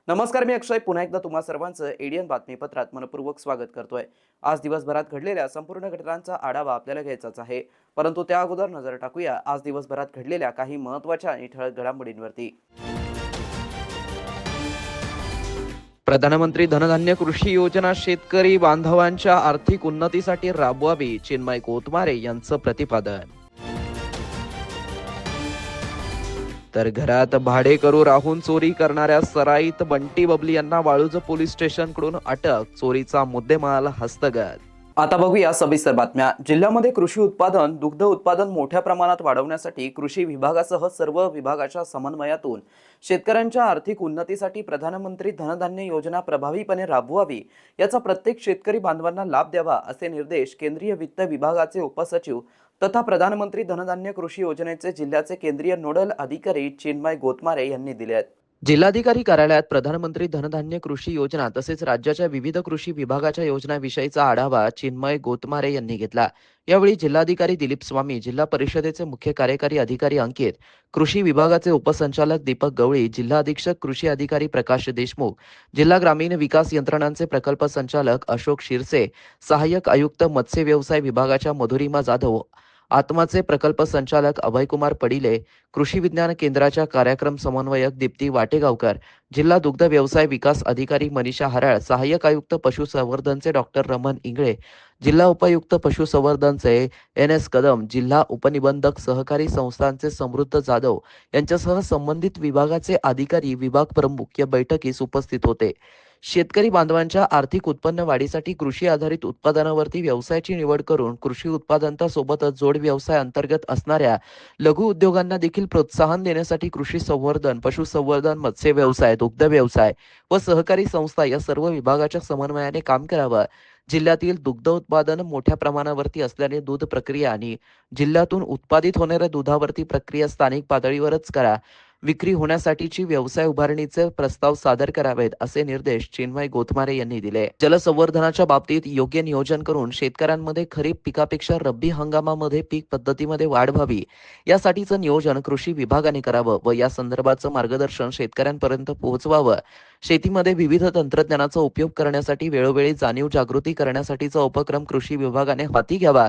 नमस्कार, मी अक्षय पुन्हा एकदा तुम्हा सर्वांचं एडीएन बातमीपत्रात मनपूर्वक स्वागत करतोय। आज दिवसभरात घडलेल्या संपूर्ण घटनांचा आढावा आपल्याला घ्यायचाच आहे, परंतु त्या अगोदर नजर टाकूया आज दिवसभरात घडलेल्या काही महत्त्वाच्या आणि ठळक घडामोडींवरती। प्रधानमंत्री धनधान्य कृषी योजना शेतकरी बांधवांच्या आर्थिक उन्नतीसाठी राबवावी, चिन्मय गोतमारे यांचं प्रतिपादन। तर घरात भाडेकरू राहून चोरी करणाऱ्या सराईत बंटी बबली यांना वाळूज पोलीस स्टेशनकडून अटक, चोरीचा मुद्देमाल हस्तगत। आता बघूया सविस्तर बातम्या। जिल्ह्यामध्ये कृषी उत्पादन, दुग्ध उत्पादन मोठ्या प्रमाणात वाढवण्यासाठी कृषी विभागासह सर्व विभागाच्या समन्वयातून शेतकऱ्यांच्या आर्थिक उन्नतीसाठी प्रधानमंत्री धनधान्य योजना प्रभावीपणे राबवावी, याचा प्रत्येक शेतकरी बांधवांना लाभ द्यावा, असे निर्देश केंद्रीय वित्त विभागाचे उपसचिव तथा प्रधानमंत्री धनधान्य कृषी योजनेचे जिल्ह्याचे केंद्रीय नोडल अधिकारी चिन्मय गोतमारे यांनी दिले आहेत। जिल्हाधिकारी कार्यालयात प्रधानमंत्री धनधान्य कृषी योजना तसेच राज्याच्या विविध कृषी विभागाच्या योजनांविषयीचा आढावा चिन्मय गोतमारे यांनी घेतला। यावेळी जिल्हाधिकारी दिलीप स्वामी, जिल्हा परिषदेचे मुख्य कार्यकारी अधिकारी अंकित, कृषी विभागाचे उपसंचालक दीपक गवळी, जिल्हा अधीक्षक कृषी अधिकारी प्रकाश देशमुख, जिल्हा ग्रामीण विकास यंत्रणांचे प्रकल्प संचालक अशोक शिरसे, सहाय्यक आयुक्त मत्स्य व्यवसाय विभागाच्या मधुरिमा जाधव, आत्माचे प्रकल्प संचालक अभयकुमार पडिले, कृषी विज्ञान केंद्राच्या कार्यक्रम समन्वयक दीप्ती वाटेगावकर, जिल्हा दुग्ध व्यवसाय विकास अधिकारी मनीषा हराळ, सहाय्यक आयुक्त पशुसंवर्धनचे डॉक्टर रमण इंगळे, जिल्हा उपायुक्त पशुसंवर्धनचे NS कदम, जिल्हा उपनिबंधक सहकारी संस्थांचे समृद्ध जाधव यांच्यासह संबंधित विभागाचे अधिकारी, विभाग प्रमुख या बैठकीस उपस्थित होते। शेतकरी बांधवांच्या आर्थिक उत्पन्न वाढीसाठी कृषी आधारित उत्पादनावरती व्यवसायाची निवड करून कृषी उत्पादनासोबतच जोड व्यवसाय अंतर्गत असणाऱ्या लघु उद्योगांना देखील प्रोत्साहन देण्यासाठी कृषी संवर्धन, पशुसंवर्धन, मत्स्य व्यवसाय, दुग्ध व्यवसाय व सहकारी संस्था या सर्व विभागाच्या समन्वयाने काम करावं। जिल्ह्यातील दुग्ध उत्पादन मोठ्या प्रमाणावरती असल्याने दूध प्रक्रिया आणि जिल्ह्यातून उत्पादित होणाऱ्या दुधावरती प्रक्रिया स्थानिक पातळीवरच करा, विक्री होण्यासाठीची व्यवसाय उभारणीचे प्रस्ताव सादर करावेत, असे निर्देश चिन्मय गोतमारे यांनी दिले। जलसंवर्धनाच्या बाबतीत योग्य नियोजन करून शेतकऱ्यांमध्ये खरीप पिकापेक्षा रब्बी हंगामामध्ये पीक पद्धतीमध्ये वाढ व्हावी, यासाठीचं नियोजन कृषी विभागाने करावं व या संदर्भाचं मार्गदर्शन शेतकऱ्यांपर्यंत पोहोचवावं। शेतीमध्ये विविध तंत्रज्ञानाचा उपयोग करण्यासाठी वेळोवेळी जाणीव जागृती करण्यासाठीचा उपक्रम कृषी विभागाने हाती घ्यावा।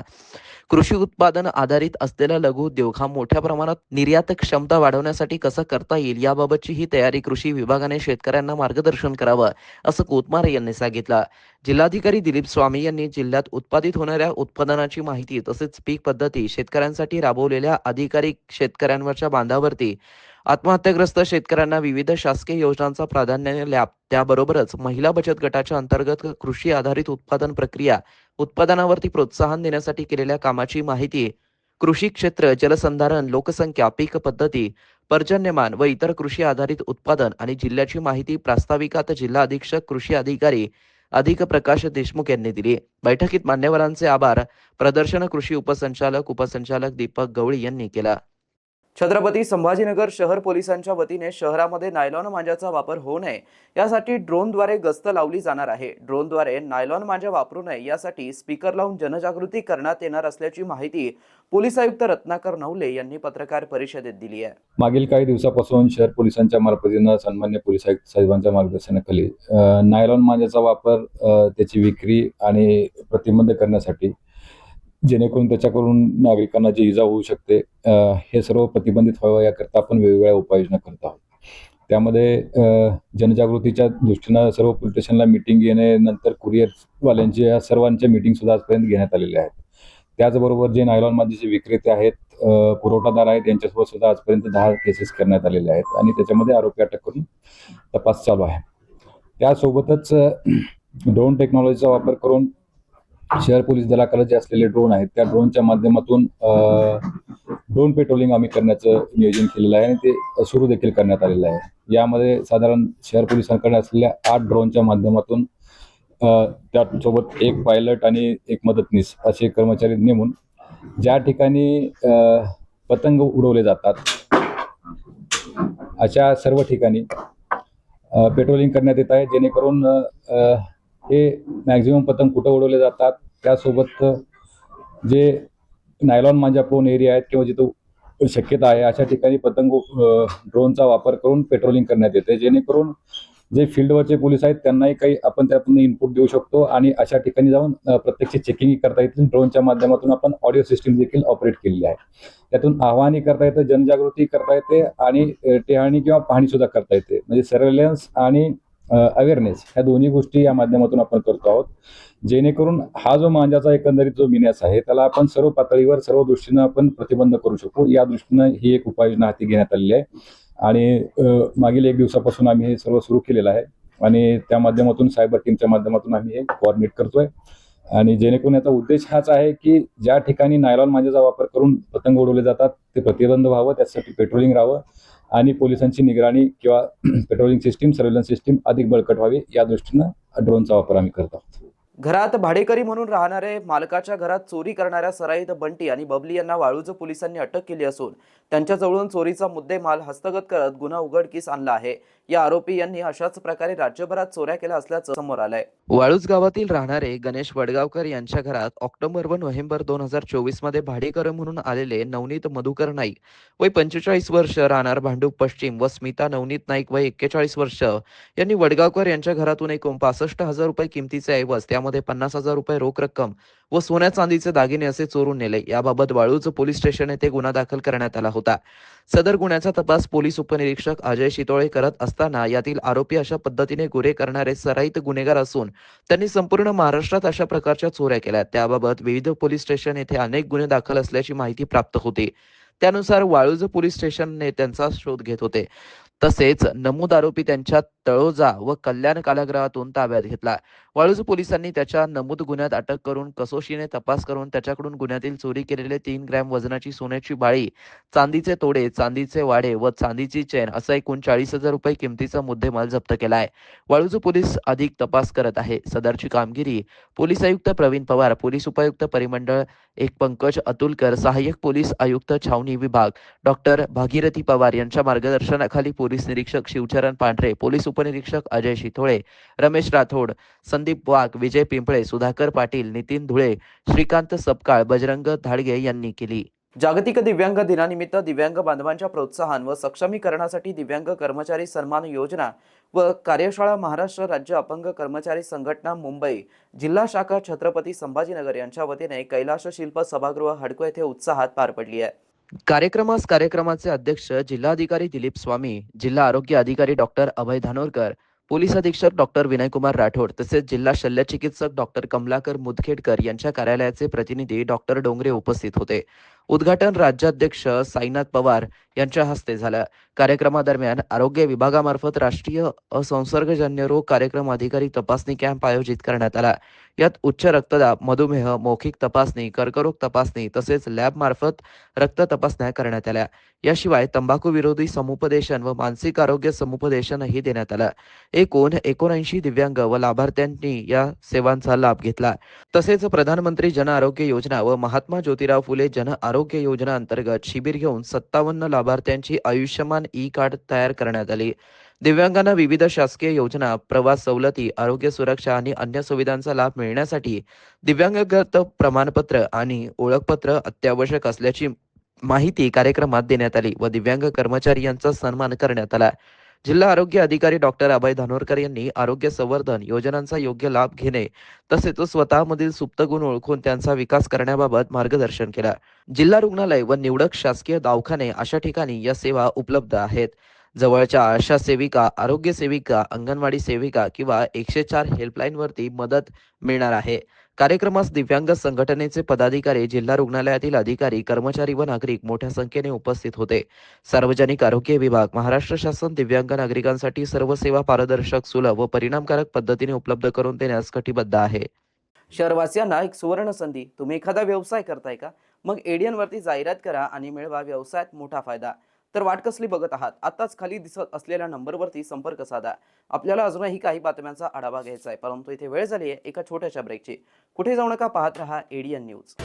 कृषी उत्पादन आधारित असलेला लघु उद्योग हा मोठ्या प्रमाणात निर्यात क्षमता वाढवण्यासाठी कसा करता येईल, याबाबतची ही तयारी कृषी विभागाने शेतकऱ्यांना मार्गदर्शन करावं, असं गोतमारे यांनी सांगितलं। जिल्हाधिकारी दिलीप स्वामी यांनी जिल्ह्यात उत्पादित होणाऱ्या उत्पादनाची माहिती तसेच पीक पद्धती, शेतकऱ्यांसाठी राबवलेल्या अधिकारी शेतकऱ्यांवरच्या बांधावरती आत्महत्याग्रस्त शेतकऱ्यांना विविध शासकीय योजनांचा प्राधान्याने लाभ, त्याबरोबरच महिला बचत गटाच्या अंतर्गत कृषी आधारित उत्पादन प्रक्रिया उत्पादनावरती प्रोत्साहन देण्यासाठी केलेल्या कामाची माहिती, कृषी क्षेत्र, जलसंधारण, लोकसंख्या, पीक पद्धती, पर्जन्यमान व इतर कृषी आधारित उत्पादन आणि जिल्ह्याची माहिती प्रास्ताविकात जिल्हा अधीक्षक कृषी अधिकारी अधिक प्रकाश देशमुख यांनी दिली। बैठकीत मान्यवरांचे आभार प्रदर्शन कृषी उपसंचालक दीपक गवळी यांनी केला। छत्रपती संभाजीनगर शहर पोलिसांच्या वतीने शहरामध्ये नायलॉन मांजाचा वापर होऊ नये यासाठी ड्रोनद्वारे गस्त लावली जाणार आहे। ड्रोनद्वारे नायलॉन मांजा वापरू नये यासाठी स्पीकर लावून जनजागृती करण्यात येणार असल्याची माहिती पोलीस आयुक्त रत्नाकर नवले यांनी पत्रकार परिषदेत दिली आहे। मागील काही दिवसापासून शहर पोलिसांच्या मार्फतीने सन्मान्य पोलीस आयुक्त साहेबांच्या मार्गदर्शनाखाली नायलॉन मांजाचा वापर, त्याची विक्री आणि प्रतिबंध करण्यासाठी, जेणेकरून त्याच्याकडून नागरिकांना जी इजा होऊ शकते, हे सर्व प्रतिबंधित व्हावं याकरता आपण वेगवेगळ्या उपाययोजना करत आहोत। त्यामध्ये जनजागृतीच्या दृष्टीनं सर्व पोलीस स्टेशनला मीटिंग घेणे, नंतर कुरिअरवाल्यांची या सर्वांच्या मीटिंग सुद्धा आजपर्यंत घेण्यात आलेल्या आहेत। त्याचबरोबर जे नायलॉन मांजाचे विक्रेते आहेत, पुरवठादार आहेत, यांच्यासोबत सुद्धा आजपर्यंत 10 केसेस करण्यात आलेल्या आहेत आणि त्याच्यामध्ये आरोपी अटक करून तपास चालू आहे। त्यासोबतच ड्रोन टेक्नॉलॉजीचा वापर करून शहर पोलीस दलाकडे जे असलेले ड्रोन आहेत, त्या ड्रोनच्या माध्यमातून ड्रोन पेट्रोलिंग आम्ही करण्याचं नियोजन केलेलं आहे आणि ते सुरू देखील करण्यात आलेलं आहे। यामध्ये साधारण शहर पोलिसांकडे असलेल्या 8 ड्रोनच्या माध्यमातून त्यासोबत एक पायलट आणि एक मदतनीस असे कर्मचारी नेमून ज्या ठिकाणी पतंग उडवले जातात अशा सर्व ठिकाणी पेट्रोलिंग करण्यात येत आहे, जेणेकरून हे मॅक्झिमम पतंग कुठं उडवले जातात, त्यासोबत जे नायलॉन मांजा प्रोन एरिया आहेत किंवा जिथं शक्यता आहे अशा ठिकाणी पतंग ड्रोनचा वापर करून पेट्रोलिंग करण्यात येते, जेणेकरून जे फील्डवरचे पोलीस आहेत त्यांनाही काही आपण त्यातून इनपुट देऊ शकतो आणि अशा ठिकाणी जाऊन प्रत्यक्ष चेकिंग करता येतील. ड्रोनच्या माध्यमातून आपण ऑडिओ सिस्टीम देखील ऑपरेट केलेली आहे. त्यातून आव्हानही करता येतं, जनजागृती करता येते आणि टेहाणी किंवा पाहणी सुद्धा करता येते. म्हणजे सर्वेलन्स आणि अवेअरनेस ह्या दोन्ही गोष्टी या माध्यमातून आपण करतो आहोत, जेणेकरून हा जो मांजाचा एकंदरीत जो विन्यास आहे त्याला आपण सर्व पातळीवर सर्व दृष्टीनं आपण प्रतिबंध करू शकू. या दृष्टीनं ही एक उपाययोजना हाती घेण्यात आलेली आहे आणि मागील 1 दिवसापासून आम्ही हे सर्व सुरू केलेलं आहे आणि त्या माध्यमातून सायबर टीमच्या माध्यमातून आम्ही हे कोऑर्डिनेट करतोय आणि जेणेकरून याचा उद्देश हाच आहे की ज्या ठिकाणी नायलॉन मांजाचा वापर करून पतंग उडवले जातात ते प्रतिबंध व्हावं, त्यासाठी पेट्रोलिंग राहावं आणि पोलिसांची निगराणी किंवा पेट्रोलिंग सिस्टीम, सर्व्हेलन्स सिस्टीम अधिक बळकट व्हावी या दृष्टीनं ड्रोनचा वापर आम्ही करत आहोत. घरात भाडेकरी म्हणून राहणारे मालकाच्या घरात चोरी करणाऱ्या सराईत बंटी आणि बबली यांना वाळूज पोलिसांनी अटक केली असून त्यांच्याजवळून चोरीचा मुद्देमाल हस्तगत करत गुन्हा उघडकीस आणला आहे. या आरोपी यांनी अशाच प्रकारे राज्यभरात चोऱ्या केल्या असल्याचं समोर आलंय. वाळूज गावातील राहणारे गणेश वडगावकर यांच्या घरात ऑक्टोबर व नोव्हेंबर 2024 मध्ये भाडेकरी म्हणून आलेले नवनीत मधुकर नाईक वय 45 वर्ष राहणार भांडूप पश्चिम व स्मिता नवनीत नाईक वय 41 वर्ष यांनी वडगावकर यांच्या घरातून एकूण 65,000 रुपये किमतीचे ऐवज, त्यामध्ये 50,000 रुपये रोख रक्कम व सोन्या चांदीचे दागिने असे चोरून नेले. याबाबत वाळूज पोलीस स्टेशन येथे गुन्हा दाखल करण्यात आला होता. सदर गुन्ह्याचा तपास पोलीस उपनिरीक्षक अजय शितोळे करत असताना यातील आरोपी अशा पद्धतीने गुन्हे करणारे सराईत गुन्हेगार असून त्यांनी संपूर्ण महाराष्ट्रात अशा प्रकारच्या चोऱ्या केल्या. त्याबाबत विविध पोलीस स्टेशन येथे अनेक गुन्हे दाखल असल्याची माहिती प्राप्त होती. त्यानुसार वाळूज पोलीस स्टेशनने त्यांचा शोध घेत होते. तसेच नमूद आरोपी त्यांच्या तळोजा व कल्याण कारागृहातून ताब्यात घेतला. वाळूज पोलिसांनी त्याच्या नमूद गुन्ह्यात अटक करून कसोशीने तपास करून त्याच्याकडून गुन्ह्यातील चोरी केलेले 3 ग्रॅम वजनाची सोन्याची बाळी, चांदीचे तोडे, चांदीचे वाडे व चांदीची चेन असा एकूण 40,000 रुपये किमतीचा मुद्देमाल जप्त केला आहे. वाळूज पोलीस अधिक तपास करत आहे. सदरची कामगिरी पोलीस आयुक्त प्रवीण पवार, पोलीस उपायुक्त परिमंडळ 1 पंकज अतुलकर, सहाय्यक पोलीस आयुक्त छावणी विभाग डॉक्टर भागीरथी पवार यांच्या मार्गदर्शनाखाली पोलीस निरीक्षक शिवचरण पांढरे, पोलीस उपनिरीक्षक अजय शितोळे, रमेश राठोड, संदीप वाघ, विजय पिंपळे, सुधाकर पाटील, नितीन धुळे, श्रीकांत सपकाळ, बजरंग धाडगे यांनी केली. जागतिक दिव्यांग दिनानिमित्त दिव्यांग बांधवांच्या प्रोत्साहन व सक्षमीकरणासाठी दिव्यांग कर्मचारी सन्मान योजना व कार्यशाळा महाराष्ट्र राज्य अपंग कर्मचारी संघटना मुंबई जिल्हा शाखा छत्रपती संभाजीनगर यांच्या वतीने कैलाश शिल्प सभागृह हडको येथे उत्साहात पार पडली आहे. कार्यक्रमाचे अध्यक्ष जिल्हाधिकारी दिलीप स्वामी, जिल्हा आरोग्य अधिकारी डॉक्टर अभय धानोरकर, पोलीस अधीक्षक डॉक्टर विनयकुमार राठोड तसेच जिल्हा शल्यचिकित्सक डॉक्टर कमलाकर मुदखेडकर यांच्या कार्यालयाचे प्रतिनिधी डॉक्टर डोंगरे उपस्थित होते. उद्घाटन राज्याध्यक्ष साईनाथ पवार यांच्या हस्ते झालं. कार्यक्रमादरम्यान आरोग्य विभागामार्फत राष्ट्रीय असंसर्गजन्य रोग कार्यक्रम अधिकारी तपासणी कॅम्प आयोजित करण्यात आला. यात उच्च रक्तदाब, मधुमेह, मौखिक तपासणी, कर्करोग तपासणी तसेच लॅब मार्फत रक्त तपासण्या करण्यात आल्या. याशिवाय तंबाखू विरोधी समुपदेशन व मानसिक आरोग्य समुपदेशनही देण्यात आलं. एकूण 79 दिव्यांग व लाभार्थ्यांनी या सेवांचा लाभ घेतला. तसेच प्रधानमंत्री जन आरोग्य योजना व महात्मा ज्योतिराव फुले जन आरोग्य योजना अंतर्गत शिबिर घेऊन 57 लाभार्थ्यांची आयुष्यमान ई कार्ड तयार करण्यात आली. दिव्यांगांना विविध शासकीय योजना, प्रवास सवलती, आरोग्य सुरक्षा आणि अन्य सुविधांचा लाभ मिळण्यासाठी दिव्यांगगत प्रमाणपत्र आणि ओळखपत्र अत्यावश्यक असल्याची माहिती कार्यक्रमात देण्यात आली व दिव्यांग कर्मचारी यांचा सन्मान करण्यात आला. जिल्हा आरोग्य अधिकारी डॉक्टर अभय धानोरकर यांनी आरोग्य संवर्धन योजनांचा योग्य लाभ घेणे तसेच स्वतःमधील सुप्त गुण ओळखून त्यांचा विकास करण्याबाबत मार्गदर्शन केलं. जिल्हा रुग्णालय व निवडक शासकीय दवाखाने अशा ठिकाणी या सेवा उपलब्ध आहेत. जवळच्या आशा सेविका, आरोग्य सेविका, अंगणवाडी सेविका किंवा 104 हेल्पलाईनवरती मदत मिळणार आहे. कार्यक्रमास दिव्यांग संघटनेचे पदाधिकारी, जिल्हा रुग्णालयातील अधिकारी, कर्मचारी व नागरिक मोठ्या संख्येने उपस्थित होते. सार्वजनिक आरोग्य विभाग, महाराष्ट्र शासन दिव्यांग नागरिकांसाठी सर्व सेवा पारदर्शक, सुलभ व परिणामकारक पद्धतीने उपलब्ध करून देण्यास कटिबद्ध आहे. शहरवासियांना एक सुवर्ण संधी. तुम्ही एखादा व्यवसाय करताय का? मग एडियन वरती जाहिरात करा आणि मिळवा व्यवसायात मोठा फायदा. तर वाट कसली बघत आहात? आताच खाली दिसत असलेल्या नंबरवरती संपर्क साधा. आपल्याला अजूनही काही बातम्यांचा आढावा घ्यायचा आहे, परंतु इथे वेळ झाली आहे एका छोट्याशा ब्रेकची. कुठे जाऊ नका, पाहत रहा एडीएन न्यूज.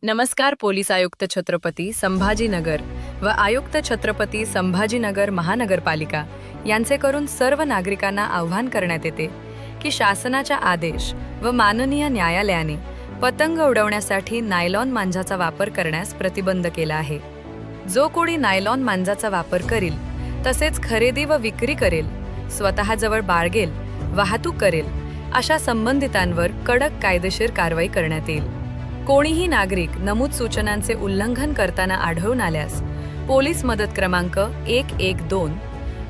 नमस्कार. पोलीस आयुक्त छत्रपती संभाजीनगर व आयुक्त छत्रपती संभाजीनगर महानगरपालिका यांचे करून सर्व नागरिकांना आव्हान करण्यात येते की शासनाच्या आदेश व माननीय न्यायालयाने पतंग उडवण्यासाठी नायलॉन मांजाचा वापर करण्यास प्रतिबंध केला आहे. जो कोणी नायलॉन मांजाचा वापर करील, तसेच खरेदी व विक्री करेल, स्वतःजवळ बाळगेल, वाहतूक करेल, अशा संबंधितांवर कडक कायदेशीर कारवाई करण्यात येईल. कोणीही नागरिक नमूद सूचनांचे उल्लंघन करताना आढळून आल्यास पोलीस मदत क्रमांक 112,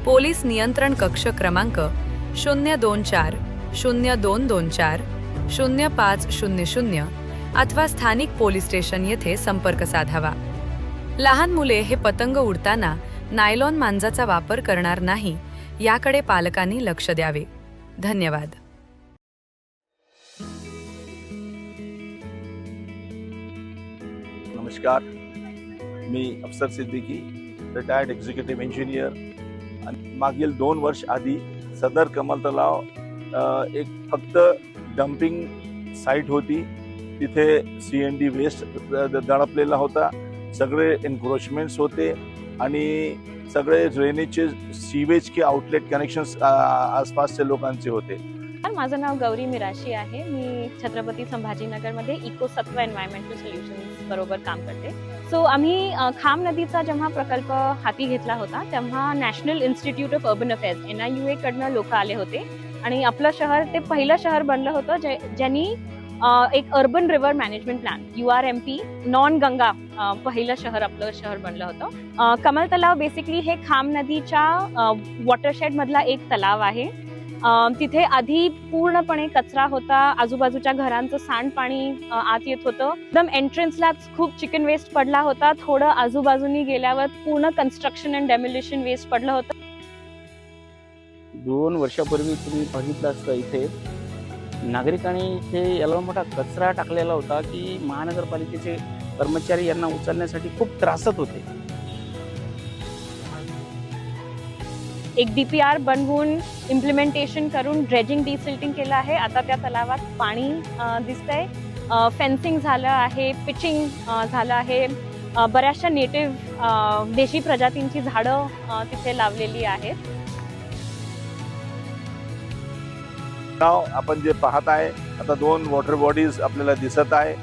पोलीस नियंत्रण कक्ष क्रमांक 024 0224 0500 अथवा स्थानिक पोलीस स्टेशन येथे संपर्क साधावा. लहान मुले हे पतंग उडताना नायलॉन मांजाचा वापर करणार नाही याकडे पालकांनी लक्ष द्यावे. धन्यवाद. नमस्कार, मी अफसर सिद्दीकी, रिटायर्ड एक्झिक्युटिव्ह इंजिनियर. आणि मागील 2 वर्ष आधी सदर कमल तलाव एक फक्त डम्पिंग साईट होती. तिथे CND वेस्ट दडपलेला होता, सगळे एन्क्रोचमेंट्स होते आणि सगळे ड्रेनेजचे सीवेजचे आउटलेट कनेक्शन्स आसपासच्या लोकांचे होते. माझं नाव गौरी मिराशी आहे. मी छत्रपती संभाजीनगरमध्ये इकोसत्व एन्व्हायरमेंटल सोल्युशन्स बरोबर काम करते. सो आम्ही खाम नदीचा जेव्हा प्रकल्प हाती घेतला होता तेव्हा national institute of urban affairs NIUA कडनं लोक आले होते आणि आपलं शहर ते पहिलं शहर बनलं होतं ज्यांनी एक urban river management plan URMP non Ganga पहिलं शहर आपलं शहर बनलं होतं. कमल तलाव बेसिकली हे खाम नदीच्या वॉटरशेड मधला एक तलाव आहे. तिथे आधी पूर्णपणे कचरा होता, आजूबाजूच्या घरांचं सांडपाणी आत येत होतं. एकदम एंट्रन्सलाच खूप चिकन वेस्ट पडला होता. थोडं आजूबाजूनी गेल्यावर पूर्ण कन्स्ट्रक्शन अँड डेमोलिशन वेस्ट पडलं होतं. 2 वर्षापूर्वी तुम्ही बघितलं असतं इथे नागरिकांनी इथे एवढा मोठा कचरा टाकलेला होता की महानगरपालिकेचे कर्मचारी यांना उचलण्यासाठी खूप त्रासत होते. एक DPR बनवून इम्प्लिमेंटेशन करून ड्रेजिंग डिसिल्टिंग केलं आहे. आता त्या तलावात पाणी दिसतंय. फेन्सिंग झालं आहे, पिचिंग झालं आहे. बऱ्याचशा नेटिव्ह देशी प्रजातींची झाडं तिथे लावलेली आहेत. नाव आपण जे पाहत आहे आता 2 वॉटर बॉडीज आपल्याला दिसत आहे.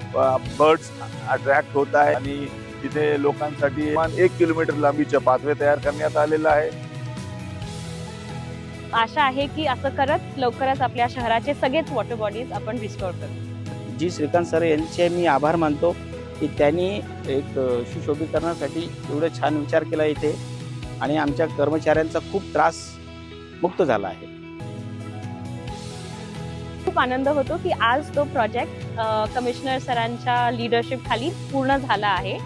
बर्ड्स अट्रॅक्ट होत आहे आणि तिथे लोकांसाठी 1 किलोमीटर लांबीचं पाथवे तयार करण्यात आलेलं आहे. आशा आहे की असं करत लवकरच आपल्या शहराचे सगळेच वॉटर बॉडीज आपण रिस्टोर करू. जी श्रीकांत सर यांचे मी आभार मानतो की त्यांनी एक सुशोभीकरणासाठी एवढं छान विचार केला इथे आणि आमच्या कर्मचाऱ्यांचा खूप त्रास मुक्त झाला आहे. खूप आनंद होतो की आज तो प्रोजेक्ट कमिशनर सरांच्या लीडरशिप खाली पूर्ण झाला आहे.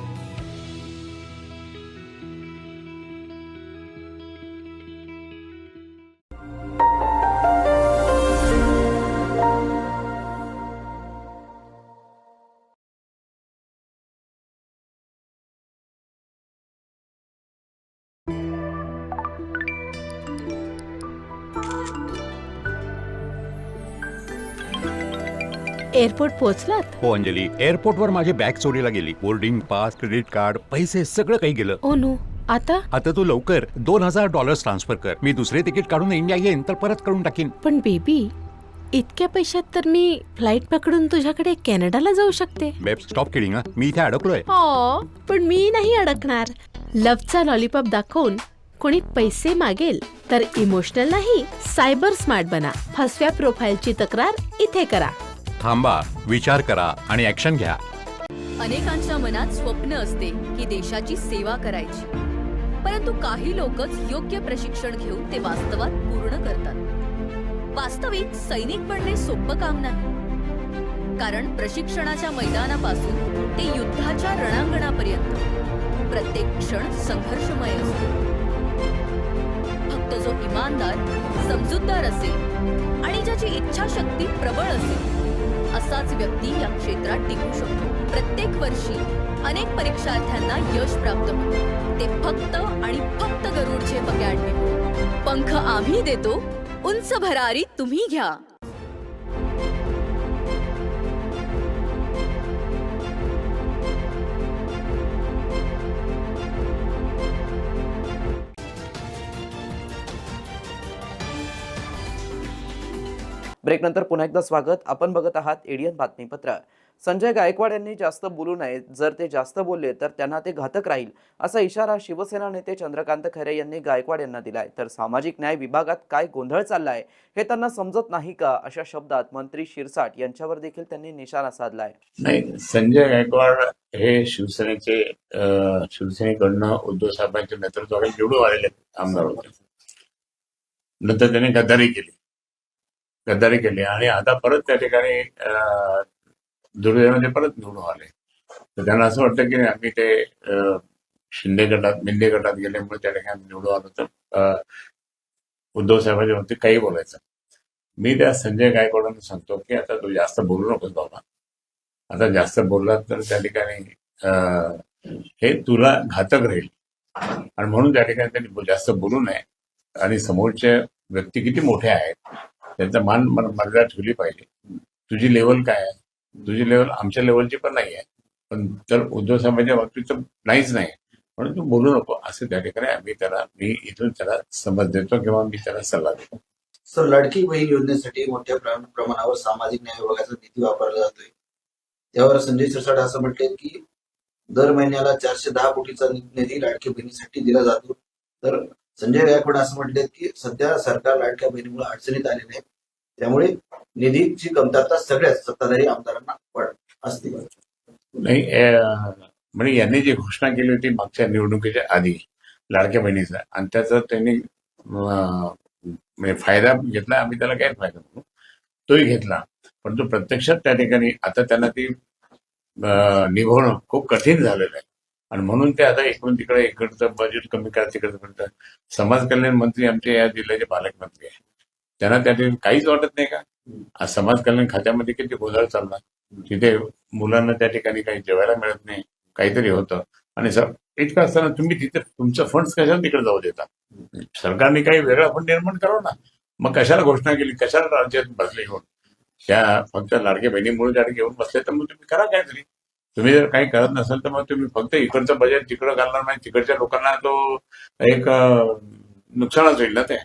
एअरपोर्ट पोहोचलात? हो अंजली, एअरपोर्टवर माझी बॅग चोरीला गेली. बोर्डिंग पास, क्रेडिट कार्ड, पैसे सगळं काही गेलं. ओ नो, आता? आता तू लवकर $2000 ट्रान्सफर कर. मी दुसरे तिकीट काढून इंडिया येईन तर परत करून टाकीन. पण बेबी, इतक्या पैशात तर मी फ्लाईट पकडून तुझ्याकडे कॅनडाला जाऊ शकते. बेब, स्टॉप किडिंग. मी इथे अडकलोय. हो, पण मी नाही अडकणार. लव्हचा लॉलीपॉप दाखवून कोणी पैसे मागेल तर इमोशनल नाही, सायबर स्मार्ट बना. फसव्या प्रोफाईलची तक्रार इथे करा. थांबा, विचार करा आणि ऍक्शन घ्या. अनेकांच्या मनात स्वप्न असते की देशाची सेवा करायची, परंतु काही लोकच योग्य प्रशिक्षण घेऊन ते वास्तवात पूर्ण करतात. वास्तविक सैनिक बनणे सोपं काम नाही, कारण प्रशिक्षणाच्या मैदानापासून ते युद्धाच्या रणांगणापर्यंत प्रत्येक क्षण संघर्षमय असतो. फक्त जो इमानदार, समजूतदार असेल आणि ज्याची इच्छाशक्ती प्रबळ असेल असाच व्यक्ती या क्षेत्रात टिकू शकतो. प्रत्येक वर्षी अनेक परीक्षार्थ्यांना यश प्राप्त होते, ते फक्त आणि फक्त गरुडचे अकॅडमीमुळे. पंख आम्ही देतो, उंच भरारी तुम्ही घ्या. ब्रेकनंतर पुन्हा एकदा स्वागत. आपण बघत आहात एडियन बातमीपत्र. संजय गायकवाड यांनी जास्त बोलू नये. जर ते जास्त बोलले तर त्यांना ते घातक राहील, असा इशारा शिवसेना नेते चंद्रकांत खैरे यांनी गायकवाड यांना दिलाय. तर सामाजिक न्याय विभागात काय गोंधळ चाललाय हे त्यांना समजत नाही का, अशा शब्दात मंत्री शिरसाट यांच्यावर देखील त्यांनी निशाणा साधलाय. नाही, संजय गायकवाड हे शिवसेनेकडनं उद्धव साहेबांच्या नेतृत्वाखाली निवडून आलेले आमदार होते. नंतर त्यांनी गद्दारी केली आणि आता परत त्या ठिकाणी दुर्दैवाने परत निवडून आले. तर त्यांना असं वाटतं की आम्ही ते मिंदे गटात गेल्यामुळे त्या ठिकाणी निवडून आलो तर उद्धव साहेबांच्या वरती काही बोलायचं. मी त्या संजय गायकवाडांना सांगतो की आता तू जास्त बोलू नकोस बाबा. आता जास्त बोलला तर त्या ठिकाणी हे तुला घातक राहील आणि म्हणून त्या ठिकाणी त्यांनी जास्त बोलू नये. आणि समोरचे व्यक्ती किती मोठे आहेत त्यांचा मान मर्यादा ठेवली पाहिजे. तुझी लेवल काय आहे? तुझी लेवल आमच्या लेवलची पण नाही आहे, पण तर उद्धव साहेबांच्या बाबतीत तर नाहीच नाही, म्हणून तू बोलू नको असं त्या ठिकाणी मी इथून त्याला समज देतो किंवा मी त्याला सल्ला देतो. सर, लाडकी बहीण योजनेसाठी मोठ्या प्रमाणावर सामाजिक न्याय विभागाचा निधी वापरला जातोय. त्यावर संजय शिरसाट असं म्हटले की दर महिन्याला 410 कोटीचा निधी लाडकी बहिणीसाठी दिला जातो. तर संजय गायकवाड असं म्हटले की सध्या सरकार लाडक्या बहिणीमुळे अडचणीत आले नाही, त्यामुळे निधीची कमतरता सगळ्याच सत्ताधारी आमदारांना असते. नाही, म्हणजे यांनी जी घोषणा केली होती मागच्या निवडणुकीच्या आधी लाडक्या बहिणीचा, आणि त्याचा त्यांनी म्हणजे फायदा घेतला. आम्ही त्याला काय फायदा म्हणू, तोही घेतला, परंतु प्रत्यक्षात त्या ठिकाणी आता त्यांना ती निभवणं खूप कठीण झालेलं आहे. आणि म्हणून ते आता इकडचं बजेट कमी करा, तिकडचं समाज कल्याण मंत्री आमचे या जिल्ह्याचे पालकमंत्री आहे, त्यांना त्या ठिकाणी काहीच वाटत नाही का? आज समाज कल्याण खात्यामध्ये किती गोंधळ चालला. तिथे मुलांना त्या ठिकाणी काही जेवायला मिळत नाही, काहीतरी होतं. आणि इतकं असताना तुम्ही तिथे तुमचं फंड्स कशाला तिकडे जाऊ देता? सरकारने काही वेगळा फंड निर्माण करावं ना. मग कशाला घोषणा केली, कशाला राज्यात बसले घेऊन? त्या फक्त लाडक्या बहिणीमुळे त्या घेऊन बसले, तर मग तुम्ही करा काहीतरी. तुम्ही जर काही करत नसाल तर मग तुम्ही फक्त इकडचं बजेट तिकडं घालणार नाही, तिकडच्या लोकांना तो एक नुकसानच होईल ना ते.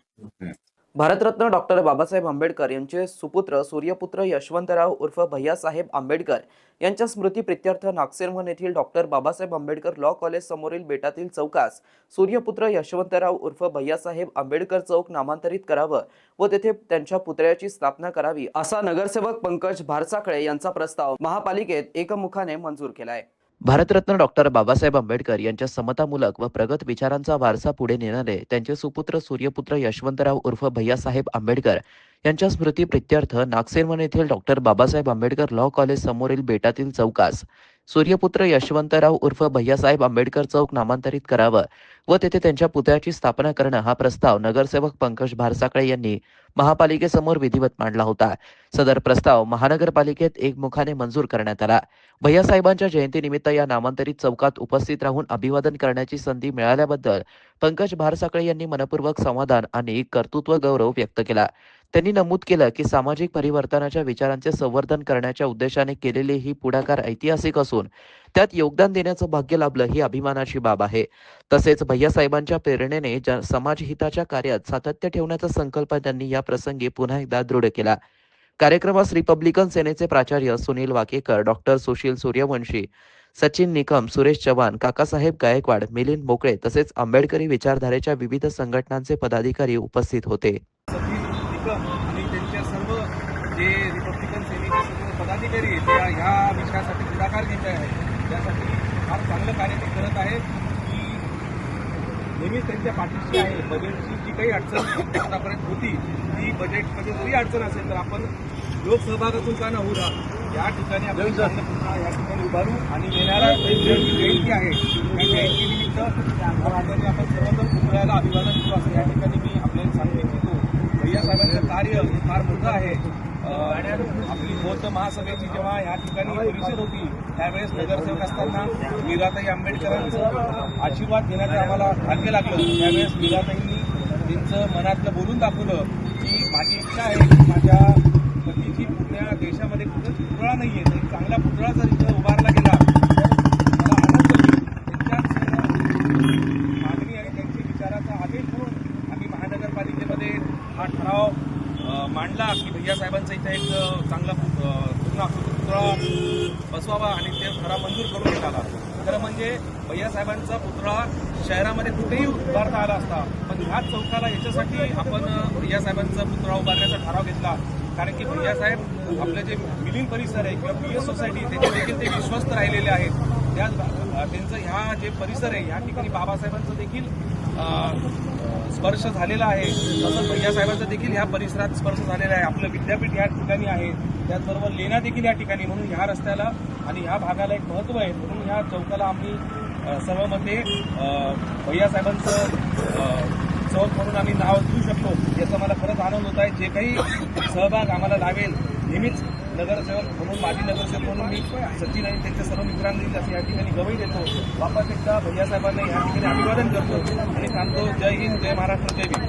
भारतरत्न डॉक्टर बाबासाहेब आंबेडकर यांचे सुपुत्र सूर्यपुत्र यशवंतराव उर्फ भैयासाहेब आंबेडकर यांच्या स्मृतीप्रित्यर्थ नागसेरवन येथील doctor Babasaheb Ambedkar law college समोरील बेटातील चौकास सूर्यपुत्र यशवंतराव उर्फ भैयासाहेब आंबेडकर चौक नामांतरित करावं व तेथे त्यांच्या पुतळ्याची स्थापना करावी, असा नगरसेवक पंकज भारसाखळे यांचा प्रस्ताव महापालिकेत एकमुखाने मंजूर केलाय. भारतरत्न डॉक्टर बाबासाहेब आंबेडकर यांच्या समतामूलक व प्रगत विचारांचा वारसा पुढे नेणारे त्यांचे सुपुत्र सूर्यपुत्र यशवंतराव उर्फ भैयासाहेब आंबेडकर यांच्या स्मृतीप्रित्यर्थ नागसेरवन येथील doctor Babasaheb Ambedkar law college समोरील बेटातील चौकास सूर्यपुत्र यशवंतराव उर्फ भैयासाहेब आंबेडकर चौक नामांतरित करावं व तेथे त्यांच्या पुतळ्याची स्थापना करणं हा प्रस्ताव नगरसेवक पंकज भारसाखळे यांनी महापालिकेसमोर विधिवत मांडला होता. सदर प्रस्ताव महानगरपालिकेत एकमुखाने मंजूर करण्यात आला. भैयासाहेबांच्या जयंतीनिमित्त या नामांतरित चौकात उपस्थित राहून अभिवादन करण्याची संधी मिळाल्याबद्दल पंकज भारसाखळे यांनी मनपूर्वक समाधान आणि कर्तृत्व गौरव व्यक्त केला. त्यांनी नमूद केलं की सामाजिक परिवर्तनाच्या विचारांचे संवर्धन करण्याच्या उद्देशाने केलेले ही पुढाकार ऐतिहासिक असून त्यात योगदान देण्याचं भाग्य लाभलं ही अभिमानाची बाब आहे. तसेच भैयासाहेबांच्या प्रेरणेने समाजहिताच्या कार्यात सातत्य ठेवण्याचा संकल्प त्यांनी या प्रसंगी पुन्हा एकदा दृढ केला. कार्यक्रमास रिपब्लिकन सेनेचे प्राचार्य सुनील वाकेकर, डॉक्टर सुशील सूर्यवंशी, सचिन निकम, सुरेश चव्हाण, काकासाहेब गायकवाड, मिलिंद मोकळे तसेच आंबेडकरी विचारधारेच्या विविध संघटनांचे पदाधिकारी उपस्थित होते. आणि त्यांच्या सर्व जे रिपब्लिकन सेनेचे सर्व पदाधिकारी ह्या विषयासाठी पुढाकार घेत आहेत, त्यासाठी फार चांगलं कार्य ते करत आहेत की नेहमीच त्यांच्या पाठीशी आहे. बजेटची जी काही अडचण आतापर्यंत होती ती बजेटमध्ये जरी अडचण असेल तर आपण लोकसहभागातून का न होऊ या ठिकाणी आपण पुन्हा या ठिकाणी उभारू आणि येणारा जयंती आहे त्या जयंतीनिमित्त आपण सर्वजण पुतळ्याला अभिवादन करू असं या ठिकाणी मी आपल्याला सांगू इच्छितो. भैयासाहेबांचं कार्य फार मोठं आहे. आपली बौद्ध महासभेची जेव्हा ह्या ठिकाणी परिषद होती त्यावेळेस नगरसेवक असताना मीराताई आंबेडकरांचं आशीर्वाद घेण्याचं आम्हाला भाग्य लागलं. त्यावेळेस मीराताईंनी त्यांचं मनातलं बोलून दाखवलं की माझी इच्छा आहे की माझ्या पतीची पुण्या देशामध्ये कुठं पुतळा नाही आहे, तर एक चांगला पुतळा जर इथं उभारला गेला तर मला आनंद होईल. त्यांच्याच मागणी आणि त्यांच्या विचाराचा आदेश म्हणून आम्ही महानगरपालिकेमध्ये हा ठराव मांडला की भैयासाहेबांचा इथे एक चांगला पुतळा बसवावा आणि ते ठराव मंजूर करून घेण्यात आला. खरं म्हणजे भैयासाहेबांचा पुतळा शहरामध्ये कुठेही उभारता आला असता, पण ह्याच चौकाला याच्यासाठी आपण भैयासाहेबांचा पुतळा उभारण्याचा ठराव घेतला. कारण की भैयासाहेब आपलं जे मिलिंद परिसर आहे किंवा PS सोसायटी त्याचे देखील ते विश्वस्त राहिलेले आहेत. त्याच त्यांचं ह्या जे परिसर आहे ह्या ठिकाणी बाबासाहेबांचं देखील स्पर्श झालेला आहे. तसंच भैयासाहेबांचा देखील ह्या परिसरात स्पर्श झालेला आहे. आपलं विद्यापीठ या ठिकाणी आहे, त्याचबरोबर लेणा देखील या ठिकाणी, म्हणून ह्या रस्त्याला आणि ह्या भागाला एक महत्त्व आहे. म्हणून ह्या चौकाला आम्ही सर्वमध्ये भैयासाहेबांचं चौक म्हणून आम्ही नाव देऊ शकतो याचा मला खरंच आनंद होत आहे. जे काही सहभाग आम्हाला लावेल नेहमीच नगरसेवक म्हणून माजी नगरसेवक म्हणून मी सचिन आणि त्यांच्या सर्व मित्रांनी असं या ठिकाणी गवई देतो. वापस एकदा भैयासाहेबांना या ठिकाणी अभिवादन करतो आणि सांगतो जय हिंद, जय महाराष्ट्र, जय Bhim.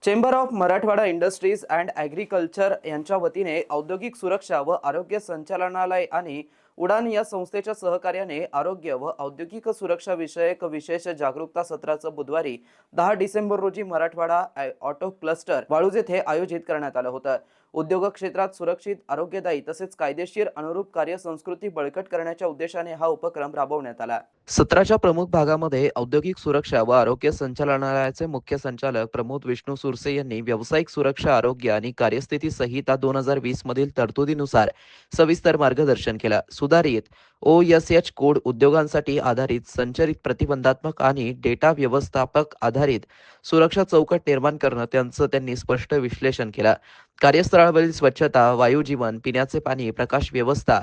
Chamber of Marathwada industries and agriculture यांच्या वतीने औद्योगिक सुरक्षा व आरोग्य संचालनालय आणि उडान या संस्थेच्या सहकार्याने आरोग्य व औद्योगिक सुरक्षा विषयक विशेष जागरूकता सत्राचं बुधवारी 10 डिसेंबर रोजी मराठवाडा ऑटो क्लस्टर वाळूज येथे आयोजित करण्यात आलं होतं. उद्योग क्षेत्रात सुरक्षित, आरोग्यदायी तसेच कायदेशीर अनुरूप कार्यसंस्कृती बळकट करण्याच्या उद्देशाने हा उपक्रम राबवण्यात आला. सत्राच्या प्रमुख भागामध्ये औद्योगिक सुरक्षा व आरोग्य संचालनालयाचे मुख्य संचालक प्रमोद विष्णू सुरसे यांनी व्यावसायिक सुरक्षा, आरोग्य आणि कार्यस्थिती संहिता 2020 मधील तरतुदीनुसार सविस्तर मार्गदर्शन केलं. सुधारित OSH कोड उद्योगांसाठी आधारित संचरित प्रतिबंधात्मक आणि डेटा व्यवस्थापक आधारित सुरक्षा चौकट निर्माण करणं त्यांचं त्यांनी स्पष्ट विश्लेषण केलं. कार्यस्थळावरील स्वच्छता, वायुजीवन, पिण्याचे पाणी, प्रकाश व्यवस्था,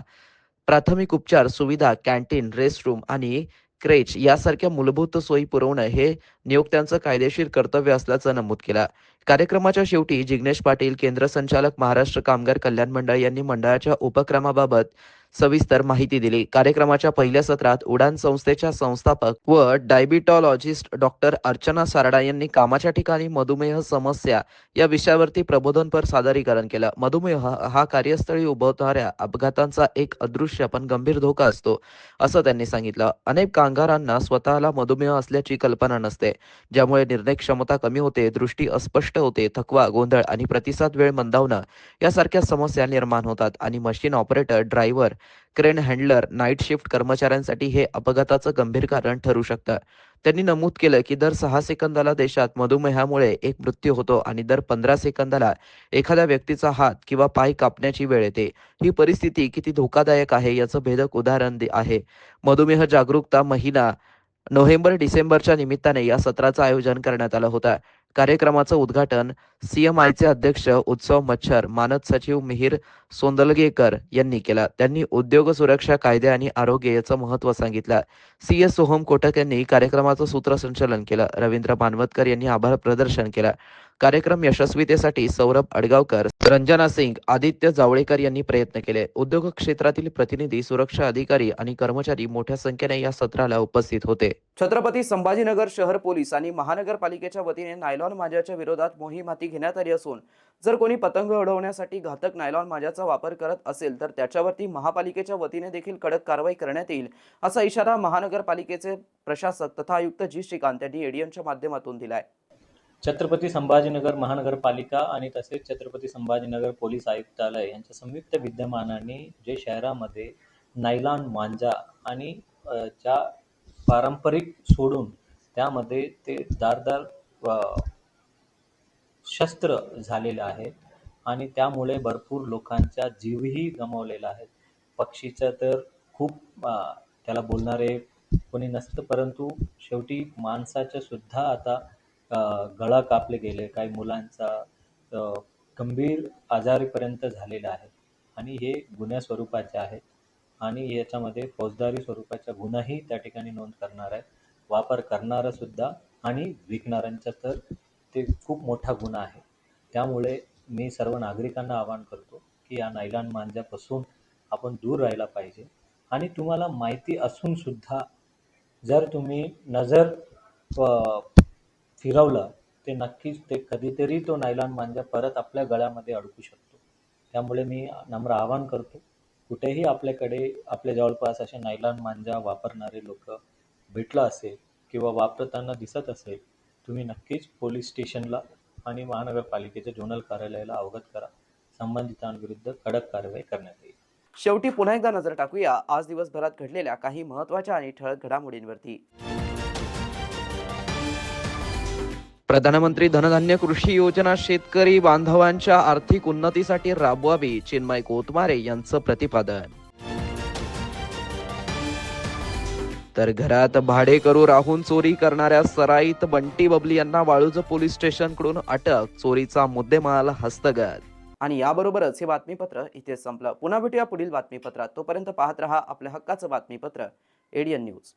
प्राथमिक उपचार सुविधा, कॅन्टीन, रेस्टरूम आणि क्रेच यासारख्या मूलभूत सोयी पुरवणं हे नियोक्त्यांचं कायदेशीर कर्तव्य असल्याचं नमूद केलं. कार्यक्रमाच्या शेवटी जिग्नेश पाटील, केंद्र संचालक, महाराष्ट्र कामगार कल्याण मंडळ यांनी मंडळाच्या उपक्रमाबाबत सविस्तर माहिती दिली. कार्यक्रमाच्या पहिल्या सत्रात उडान संस्थेच्या संस्थापक व डायबिटॉलॉजिस्ट डॉक्टर अर्चना सारडा यांनी कामाच्या ठिकाणी मधुमेह समस्या या विषयावरती प्रबोधनपर सादरीकरण केलं. मधुमेह हा कार्यस्थळी उद्भवणाऱ्या अपघातांचा एक अदृश्य पण गंभीर धोका असतो असं त्यांनी सांगितलं. अनेक कामगारांना स्वतःला मधुमेह असल्याची कल्पना नसते, ज्यामुळे निर्णय क्षमता कमी होते, दृष्टी अस्पष्ट होते, थकवा, गोंधळ आणि प्रतिसाद वेळ मंदावणं यासारख्या समस्या निर्माण होतात आणि machine operator, driver, crane handler, night shift कर्मचाऱ्यांसाठी हे अपघाताचं गंभीर कारण ठरू शकतं. त्यांनी नमूद केलं की दर 6 सेकंदाला देशात मधुमेहामुळे एक मृत्यू होतो आणि दर 15 सेकंदाला एखाद्या व्यक्तीचा हात किंवा पाय कापण्याची वेळ येते. ही परिस्थिती किती धोकादायक आहे याचं भेदक उदाहरण आहे. मधुमेह जागरूकता महिना नोव्हेंबर-डिसेंबरच्या निमित्ताने या सत्राचं आयोजन करण्यात आलं होतं. कार्यक्रमाचं उद्घाटन CMIचे अध्यक्ष उत्सव मच्छर, मानद सचिव मिहीर सोंदलगेकर यांनी केलं. त्यांनी उद्योग सुरक्षा, कायदे आणि आरोग्य याचं महत्त्व सांगितलं. CS सोहम कोटक यांनी कार्यक्रमाचं सूत्रसंचालन केलं. रवींद्र मानवतकर यांनी आभार प्रदर्शन केलं. कार्यक्रम यशस्वीतेसाठी सौरभ अडगावकर, रंजना सिंग, आदित्य जावळेकर यांनी प्रयत्न केले. उद्योग क्षेत्रातील प्रतिनिधी, सुरक्षा अधिकारी आणि कर्मचारी मोठ्या संख्येने या सत्राला उपस्थित होते. छत्रपती संभाजीनगर शहर पोलीस आणि महानगरपालिकेच्या वतीने नायलॉन मांजाच्या विरोधात मोहीम हाती घेण्यात आली असून जर कोणी पतंग उडवण्यासाठी घातक नायलॉन मांजाचा वापर करत असेल तर त्याच्यावरती महापालिकेच्या वतीने देखील कडक कारवाई करण्यात येईल असा इशारा महानगरपालिकेचे प्रशासक तथा आयुक्त जी श्रीकांत यांनी एडीएनच्या माध्यमातून दिलाय. छत्रपती संभाजीनगर महानगरपालिका आणि तसेच छत्रपती संभाजीनगर पोलीस आयुक्तालय यांच्या संयुक्त विद्यमानाने जे शहरामध्ये नायलॉन मांजा आणि ज्या पारंपरिक सोडून त्यामध्ये ते धारदार शस्त्र झालेले आहेत आणि त्यामुळे भरपूर लोकांचा जीवही गमावलेला आहे. पक्षीचं तर खूप त्याला बोलणारे कोणी नसतं, परंतु शेवटी माणसाचं सुद्धा आता गळा कापले गेले, काही मुलांचा गंभीर आजारीपर्यंत झालेला आहे आणि हे गुन्ह्या स्वरूपाचे आहेत आणि याच्यामध्ये फौजदारी स्वरूपाचा गुन्हाही त्या ठिकाणी नोंद करणार आहे. वापर करणारा सुद्धा आणि विकणाऱ्यांचा तर ते खूप मोठा गुन्हा आहे. त्यामुळे मी सर्व नागरिकांना आवाहन करतो की या नायलॉन मांजापासून आपण दूर राहायला पाहिजे. आणि तुम्हाला माहिती असून सुद्धा जर तुम्ही नजर फिरवलं ते नक्कीच ते कधीतरी तो नायलॉन मांजा परत आपल्या गळ्यामध्ये अडकू शकतो. त्यामुळे मी नम्र आवाहन करतो, कुठेही आपल्याकडे आपल्या जवळपास असे नायलॉन मांजा वापरणारे लोक भेटलं असेल किंवा वापरताना दिसत असेल, तुम्ही नक्कीच पोलीस स्टेशनला आणि महानगरपालिकेच्या झोनल कार्यालयाला अवगत करा. संबंधितांविरुद्ध कडक कारवाई करण्यात येईल. शेवटी पुन्हा एकदा नजर टाकूया आज दिवसभरात घडलेल्या काही महत्त्वाच्या आणि ठळक घडामोडींवरती. प्रधानमंत्री धनधान्य कृषी योजना शेतकरी बांधवांच्या आर्थिक उन्नतीसाठी राबवावी, चिन्मय कोतमारे यांचं प्रतिपादन. तर घरात भाडेकरू राहून चोरी करणाऱ्या सराईत बंटी बबली यांना वाळूज पोलीस स्टेशनकडून अटक, चोरीचा मुद्देमाल हस्तगत. आणि याबरोबरच हे बातमीपत्र इथे संपलं. पुन्हा भेटूया पुढील बातमीपत्रात. तोपर्यंत पाहत रहा आपल्या हक्काचं बातमीपत्र ADN न्यूज.